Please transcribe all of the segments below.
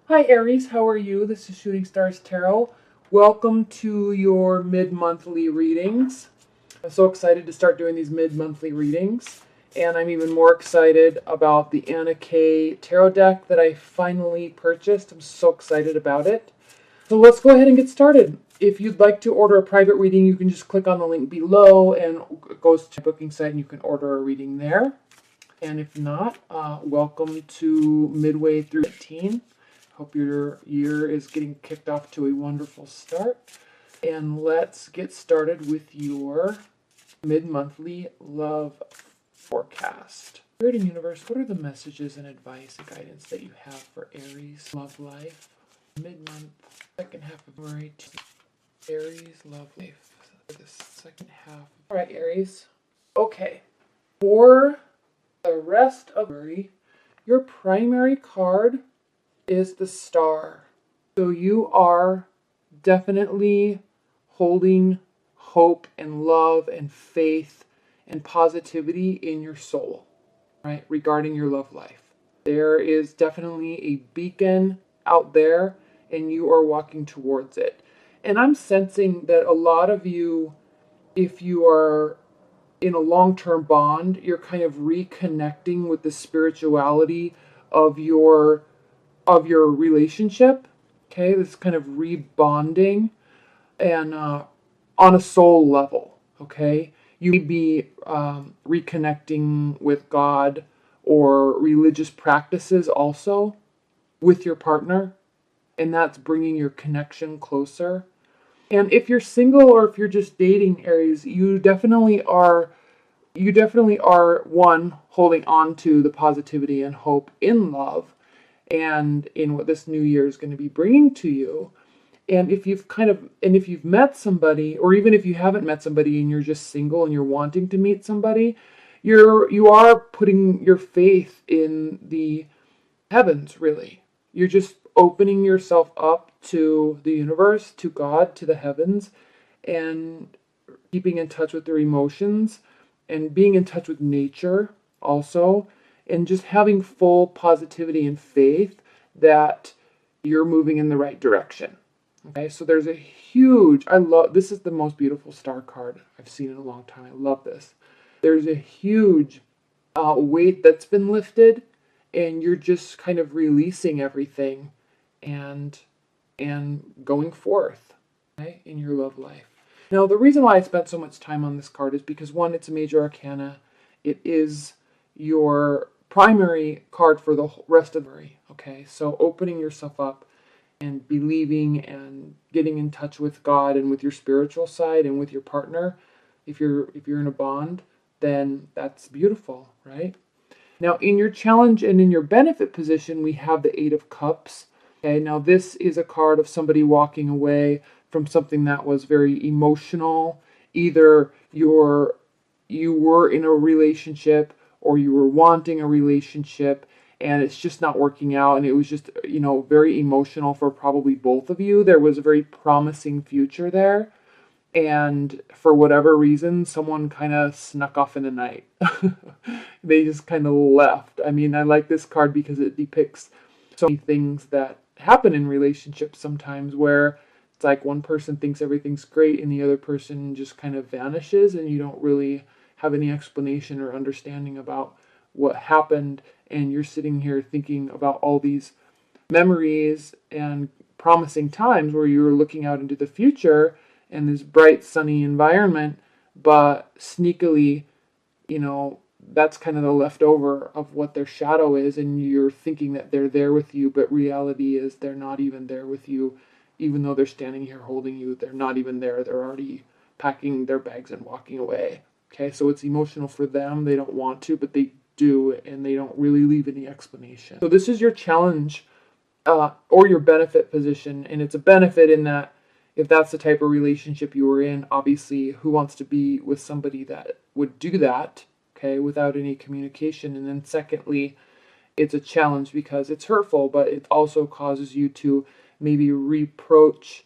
Hi Aries, how are you? This is Shooting Stars Tarot. Welcome to your mid-monthly readings. I'm so excited to start doing these mid-monthly readings. And I'm even more excited about the Anna Kay Tarot deck that I finally purchased. I'm so excited about it. So let's go ahead and get started. If you'd like to order a private reading, you can just click on the link below and it goes to the booking site and you can order a reading there. And if not, welcome to midway through 18. Hope your year is getting kicked off to a wonderful start. And let's get started with your mid-monthly love forecast. Spirit and Universe, what are the messages and advice and guidance that you have for Aries love life? Mid-month, second half of February, Aries love life. The second half. All right, Aries. Okay. For the rest of February, your primary card is the Star. So you are definitely holding hope and love and faith and positivity in your soul, right? Regarding your love life. There is definitely a beacon out there and you are walking towards it. And I'm sensing that a lot of you, if you are in a long-term bond, you're kind of reconnecting with the spirituality of your relationship. Okay, this kind of rebonding and on a soul level. Okay, you may be reconnecting with God or religious practices also with your partner, and that's bringing your connection closer. And if you're single or if you're just dating, Aries, you definitely are one, holding on to the positivity and hope in love and in what this new year is going to be bringing to you. And if you've met somebody, or even if you haven't met somebody and you're just single and you're wanting to meet somebody, you are putting your faith in the heavens, really. You're just opening yourself up to the universe, to God, to the heavens, and keeping in touch with their emotions and being in touch with nature also, and just having full positivity and faith that you're moving in the right direction. Okay, so there's a huge, this is the most beautiful star card I've seen in a long time. I love this. There's a huge weight that's been lifted, and you're just kind of releasing everything and going forth, okay, in your love life. Now, the reason why I spent so much time on this card is because, one, it's a major arcana. It is your primary card for the rest of the year, okay? So opening yourself up and believing and getting in touch with God and with your spiritual side and with your partner, if you're in a bond, then that's beautiful, right? Now, in your challenge and in your benefit position, we have the Eight of Cups. Okay, now this is a card of somebody walking away from something that was very emotional. Either you were in a relationship or you were wanting a relationship and it's just not working out, and it was just, very emotional for probably both of you. There was a very promising future there, and for whatever reason, someone kind of snuck off in the night. They just kind of left. I mean, I like this card because it depicts so many things that happen in relationships sometimes, where it's like one person thinks everything's great and the other person just kind of vanishes, and you don't really have any explanation or understanding about what happened, and you're sitting here thinking about all these memories and promising times where you were looking out into the future and this bright sunny environment, but sneakily, that's kind of the leftover of what their shadow is, and you're thinking that they're there with you, but reality is they're not even there with you. Even though they're standing here holding you, they're not even there. They're already packing their bags and walking away. Okay, so it's emotional for them. They don't want to, but they do, and they don't really leave any explanation. So this is your challenge or your benefit position, and it's a benefit in that if that's the type of relationship you were in, obviously, who wants to be with somebody that would do that, okay, without any communication? And then secondly, it's a challenge because it's hurtful, but it also causes you to maybe reapproach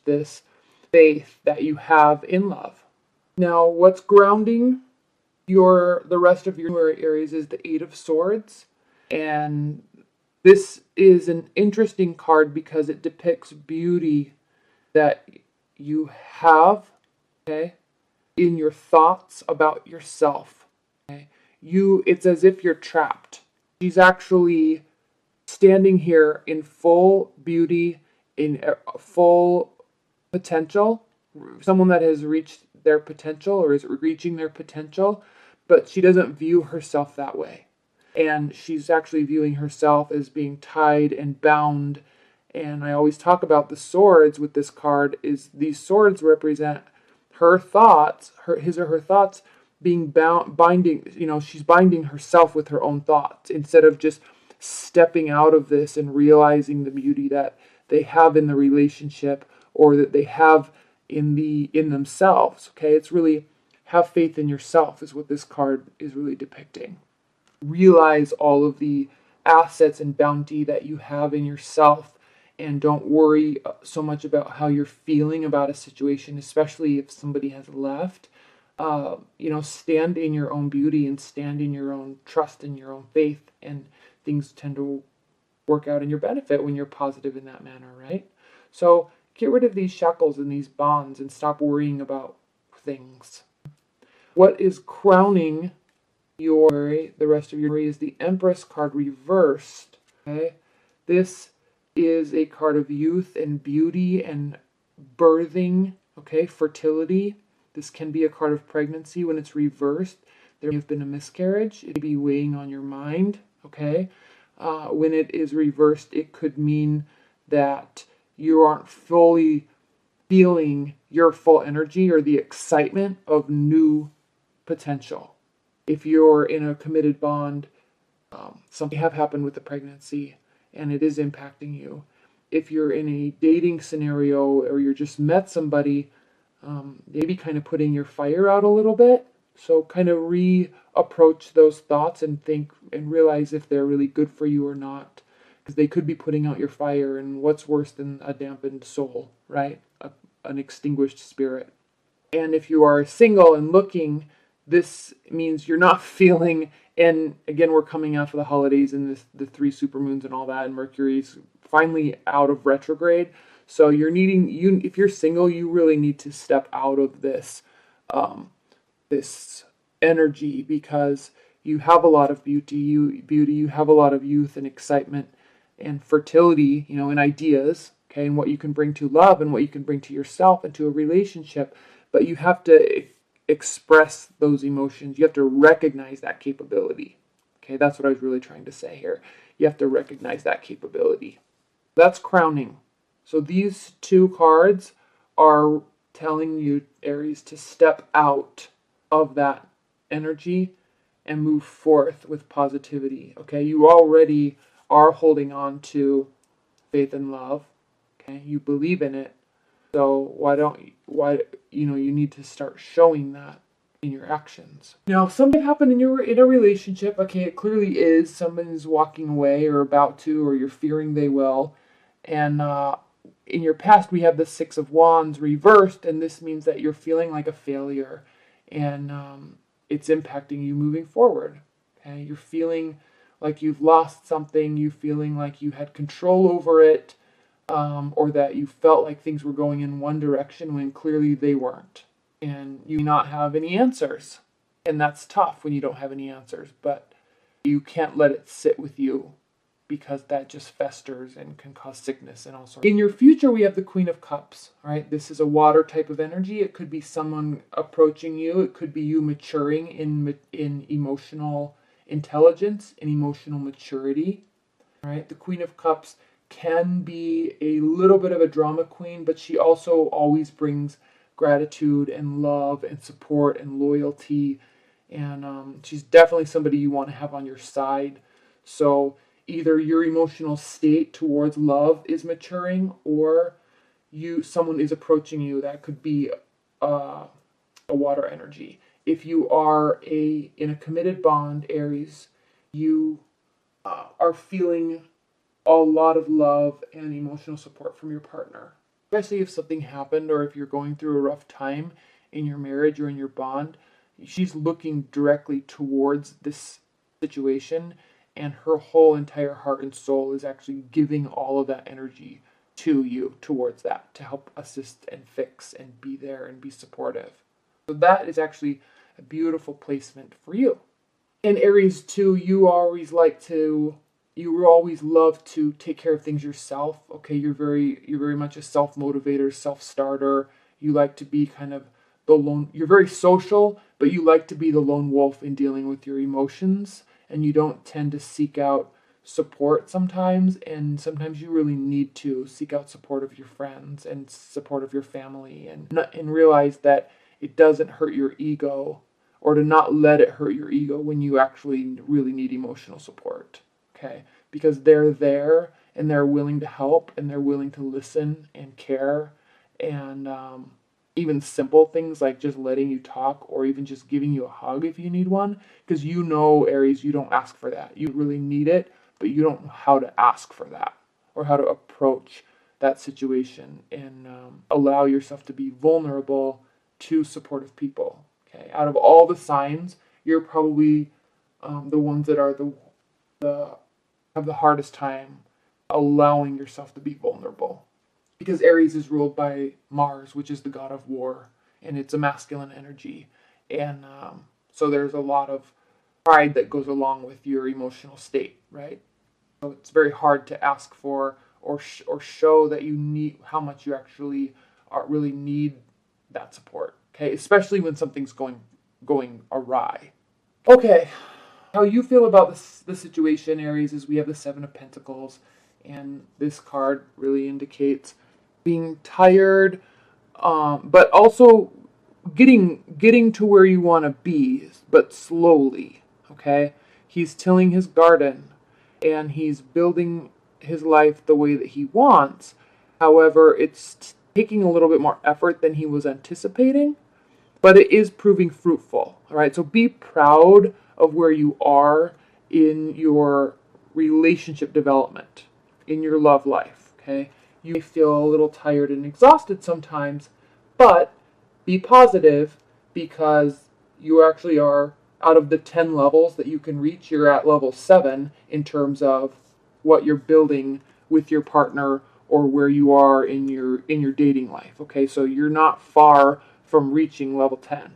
this faith that you have in love. Now, what's grounding the rest of your Aries is the Eight of Swords, and This is an interesting card because it depicts beauty that you have, okay, in your thoughts about yourself. Okay? It's as if you're trapped. She's actually standing here in full beauty, in full potential, someone that has reached their potential or is reaching their potential, but she doesn't view herself that way. And she's actually viewing herself as being tied and bound. And I always talk about the swords with this card, is these swords represent her thoughts, his or her thoughts being binding, she's binding herself with her own thoughts instead of just stepping out of this and realizing the beauty that they have in the relationship or that they have in themselves. Okay, it's really have faith in yourself is what this card is really depicting. Realize all of the assets and bounty that you have in yourself, and don't worry so much about how you're feeling about a situation, especially if somebody has left. Stand in your own beauty and stand in your own trust and your own faith, and things tend to work out in your benefit when you're positive in that manner, right? So get rid of these shackles and these bonds and stop worrying about things. What is crowning the rest of your is the Empress card reversed. Okay, this is a card of youth and beauty and birthing. Okay, fertility. This can be a card of pregnancy when it's reversed. There may have been a miscarriage. It may be weighing on your mind. Okay, when it is reversed, it could mean that you aren't fully feeling your full energy or the excitement of new potential. If you're in a committed bond, something have happened with the pregnancy and it is impacting you. If you're in a dating scenario or you're just met somebody, maybe kind of putting your fire out a little bit. So kind of reapproach those thoughts and think and realize if they're really good for you or not. Because they could be putting out your fire, and what's worse than a dampened soul, right? An extinguished spirit. And if you are single and looking, this means you're not feeling, and again, we're coming after the holidays and the 3 supermoons and all that, and Mercury's finally out of retrograde. So if you're single, you really need to step out of this energy, because you have a lot of beauty, you have a lot of youth and excitement and fertility, in ideas, okay, and what you can bring to love and what you can bring to yourself and to a relationship. But you have to express those emotions. You have to recognize that capability. Okay, that's what I was really trying to say here. You have to recognize that capability. That's crowning. So these 2 cards are telling you, Aries, to step out of that energy and move forth with positivity. Okay, you already are holding on to faith and love. Okay, you believe in it. So you need to start showing that in your actions. Now, if something happened and you're in a relationship, okay, it clearly is someone is walking away or about to, or you're fearing they will. And in your past, we have the 6 of Wands reversed, and this means that you're feeling like a failure, and it's impacting you moving forward. Okay, you're feeling like you've lost something. You're feeling like you had control over it. Or that you felt like things were going in one direction when clearly they weren't. And you may not have any answers. And that's tough when you don't have any answers, but you can't let it sit with you, because that just festers and can cause sickness and all sorts. In your future, we have the Queen of Cups, right? This is a water type of energy. It could be someone approaching you. It could be you maturing in emotional intelligence, in emotional maturity, right? The Queen of Cups can be a little bit of a drama queen, but she also always brings gratitude and love and support and loyalty. And she's definitely somebody you want to have on your side. So either your emotional state towards love is maturing, or someone is approaching you. That could be a water energy. If you are in a committed bond, Aries, you are feeling a lot of love and emotional support from your partner, especially if something happened or if you're going through a rough time in your marriage or in your bond. She's looking directly towards this situation and her whole entire heart and soul is actually giving all of that energy to you towards that, to help assist and fix and be there and be supportive. So that is actually a beautiful placement for you. And Aries too, you always love to take care of things yourself. Okay, you're very much a self-motivator, self-starter. You like to be kind of the lone, you're very social, but you like to be the lone wolf in dealing with your emotions, and you don't tend to seek out support sometimes, and sometimes you really need to seek out support of your friends and support of your family, and realize that it doesn't hurt your ego, or to not let it hurt your ego when you actually really need emotional support. Okay, because they're there and they're willing to help and they're willing to listen and care, and even simple things like just letting you talk or even just giving you a hug if you need one, because you know, Aries, you don't ask for that. You really need it, but you don't know how to ask for that or how to approach that situation, and allow yourself to be vulnerable to supportive people. Okay, out of all the signs, you're probably the ones that are the have the hardest time allowing yourself to be vulnerable, because Aries is ruled by Mars, which is the god of war, and it's a masculine energy, and so there's a lot of pride that goes along with your emotional state, right? So it's very hard to ask for or show that you need how much you actually really need that support. Okay, especially when something's going awry. Okay, how you feel about the situation, Aries, is we have the Seven of Pentacles, and this card really indicates being tired, but also getting to where you want to be, but slowly. Okay, he's tilling his garden, and he's building his life the way that he wants. However, it's taking a little bit more effort than he was anticipating, but it is proving fruitful. All right, so be proud of where you are in your relationship development, in your love life. Okay, you may feel a little tired and exhausted sometimes, but be positive, because you actually are, out of the 10 levels that you can reach, you're at level 7 in terms of what you're building with your partner or where you are in your dating life. Okay, so you're not far from reaching level 10.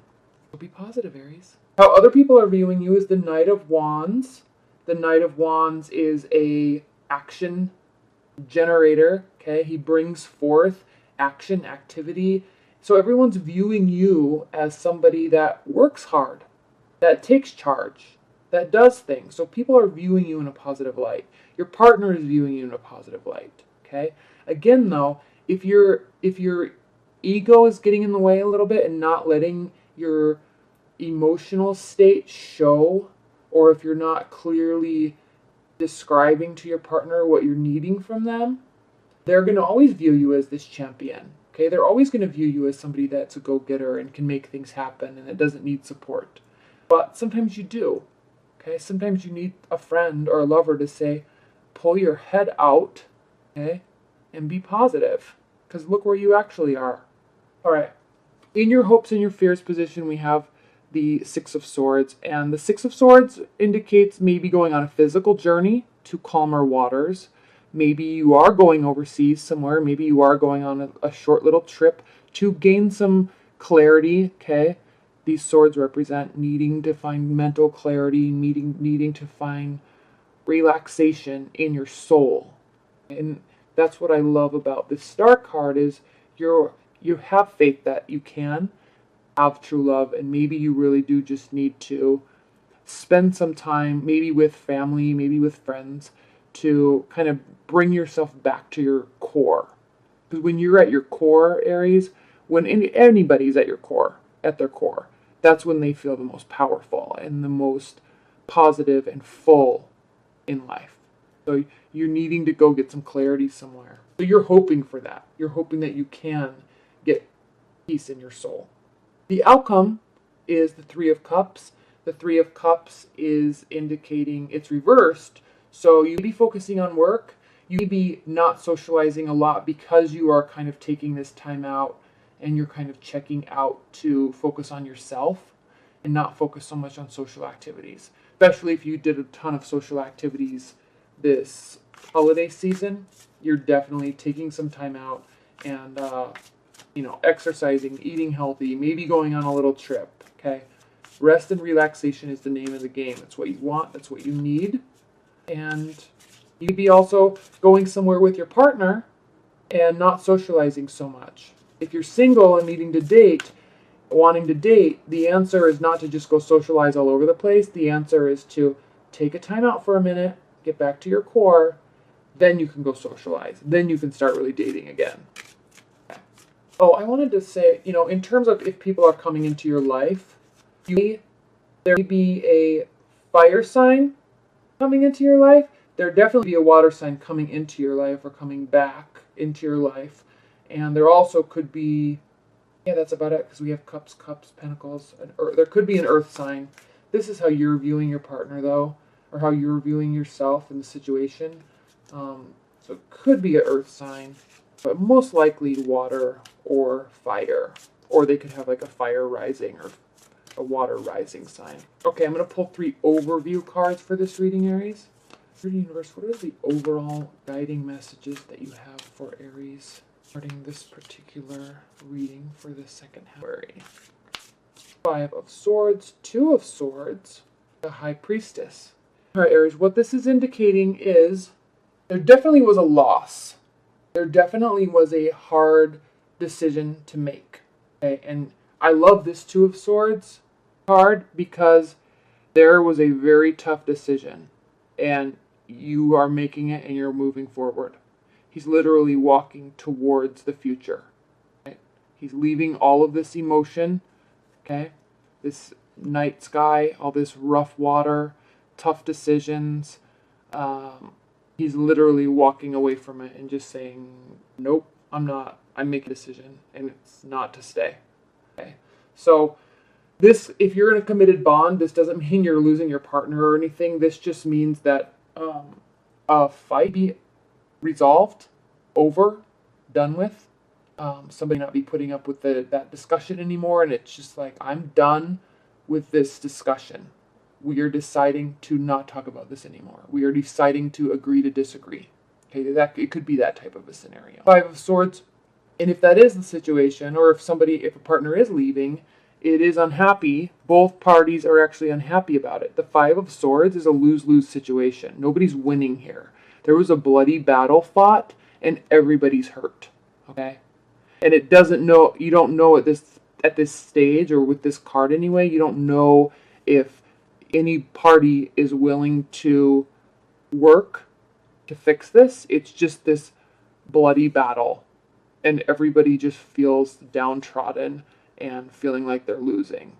So be positive, Aries. How other people are viewing you is the Knight of Wands. The Knight of Wands is a action generator. Okay, he brings forth action, activity. So everyone's viewing you as somebody that works hard, that takes charge, that does things. So people are viewing you in a positive light. Your partner is viewing you in a positive light. Okay. Again, though, if your ego is getting in the way a little bit and not letting your emotional state show, or if you're not clearly describing to your partner what you're needing from them, they're going to always view you as this champion. Okay, they're always going to view you as somebody that's a go-getter and can make things happen and it doesn't need support. But sometimes you do. Okay, sometimes you need a friend or a lover to say, pull your head out, okay, and be positive, because look where you actually are. All right, in your hopes and your fears position, we have the Six of Swords, and the Six of Swords indicates maybe going on a physical journey to calmer waters. Maybe you are going overseas somewhere. Maybe you are going on a short little trip to gain some clarity. Okay, these swords represent needing to find mental clarity, needing to find relaxation in your soul. And that's what I love about this Star card is you have faith that you can have true love, and maybe you really do just need to spend some time, maybe with family, maybe with friends, to kind of bring yourself back to your core. Because when you're at your core, Aries, when anybody's at your core, at their core, that's when they feel the most powerful and the most positive and full in life. So you're needing to go get some clarity somewhere. So you're hoping for that. You're hoping that you can get peace in your soul. The outcome is the Three of Cups. The Three of Cups is indicating it's reversed. So you be focusing on work. You may be not socializing a lot because you are kind of taking this time out and you're kind of checking out to focus on yourself and not focus so much on social activities. especially if you did a ton of social activities this holiday season. You're definitely taking some time out and exercising, eating healthy, maybe going on a little trip. Okay, rest and relaxation is the name of the game. That's what you want. That's what you need. And you could be also going somewhere with your partner and not socializing so much. If you're single and needing to date, wanting to date, the answer is not to just go socialize all over the place. The answer is to take a time out for a minute, get back to your core, then you can go socialize. Then you can start really dating again. Oh, I wanted to say, in terms of if people are coming into your life, there may be a fire sign coming into your life. There definitely be a water sign coming into your life or coming back into your life. And there also could be, yeah, that's about it, because we have cups, pentacles, there could be an earth sign. This is how you're viewing your partner, though, or how you're viewing yourself in the situation. So it could be an earth sign, but most likely water or fire. Or they could have like a fire rising or a water rising sign. Okay, I'm going to pull 3 overview cards for this reading, Aries. Universe, what are the overall guiding messages that you have for Aries regarding this particular reading for the second half? 5 of Swords, 2 of Swords, the High Priestess. All right, Aries, what this is indicating is there definitely was a loss. There definitely was a hard decision to make. Okay, and I love this 2 of Swords card because there was a very tough decision, and you are making it and you're moving forward. He's literally walking towards the future. Okay? He's leaving all of this emotion, okay? This night sky, all this rough water, tough decisions. He's literally walking away from it and just saying, nope, I'm not. I'm making a decision, and it's not to stay. Okay? So this, if you're in a committed bond, this doesn't mean you're losing your partner or anything. This just means that a fight be resolved, over, done with. Somebody not be putting up with that discussion anymore, and it's just like, I'm done with this discussion. We are deciding to not talk about this anymore. We are deciding to agree to disagree. Okay, it could be that type of a scenario. 5 of Swords, and if that is the situation, or if a partner is leaving, it is unhappy. Both parties are actually unhappy about it. The 5 of Swords is a lose-lose situation. Nobody's winning here. There was a bloody battle fought, and everybody's hurt. Okay, and you don't know at this stage, or with this card anyway, you don't know if any party is willing to work to fix this. It's just this bloody battle, and everybody just feels downtrodden and feeling like they're losing.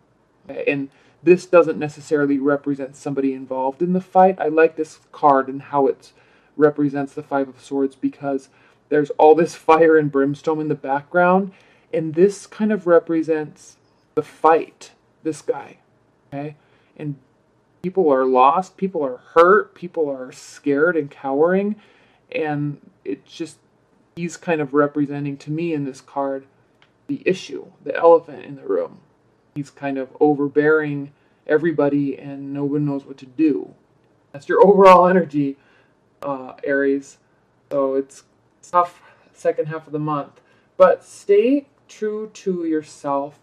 Okay? And this doesn't necessarily represent somebody involved in the fight. I like this card and how it represents the 5 of Swords, because there's all this fire and brimstone in the background, and this kind of represents the fight, this guy. Okay? And people are lost, people are hurt, people are scared and cowering, and it's just, he's kind of representing to me in this card the issue, the elephant in the room. He's kind of overbearing everybody, and no one knows what to do. That's your overall energy, Aries. So it's tough second half of the month. But stay true to yourself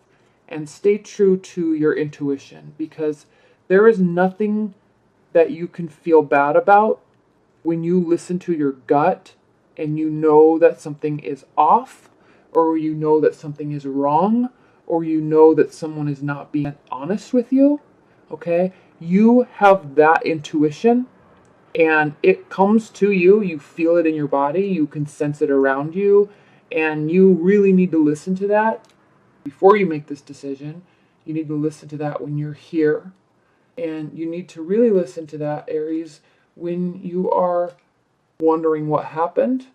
and stay true to your intuition, because there is nothing that you can feel bad about when you listen to your gut and you know that something is off, or you know that something is wrong, or you know that someone is not being honest with you. Okay? You have that intuition, and it comes to you. You feel it in your body. You can sense it around you, and you really need to listen to that before you make this decision. You need to listen to that when you're here, and you need to really listen to that, Aries, when you are wondering what happened.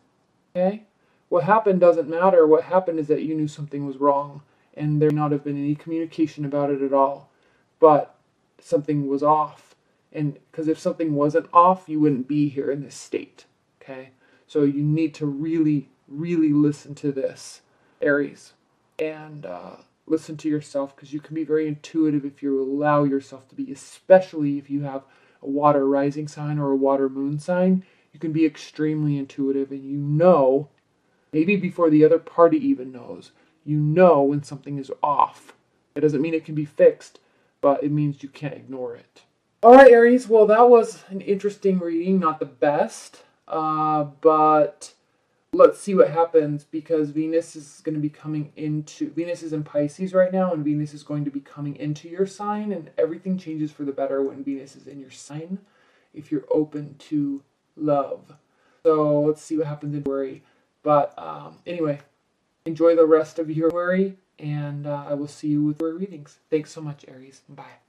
Okay? What happened doesn't matter. What happened is that you knew something was wrong, and there may not have been any communication about it at all, but something was off. And because if something wasn't off, you wouldn't be here in this state. Okay? So you need to really, really listen to this, Aries, and listen to yourself, because you can be very intuitive if you allow yourself to be, especially if you have a water rising sign or a water moon sign. You can be extremely intuitive, and you know, maybe before the other party even knows, you know when something is off. It doesn't mean it can be fixed, but it means you can't ignore it. All right, Aries. Well, that was an interesting reading. Not the best, but let's see what happens, because Venus is going to be coming into, Venus is in Pisces right now, and Venus is going to be coming into your sign, and everything changes for the better when Venus is in your sign if you're open to love. So let's see what happens in February. But anyway, enjoy the rest of your February, and I will see you with your readings. Thanks so much, Aries. Bye.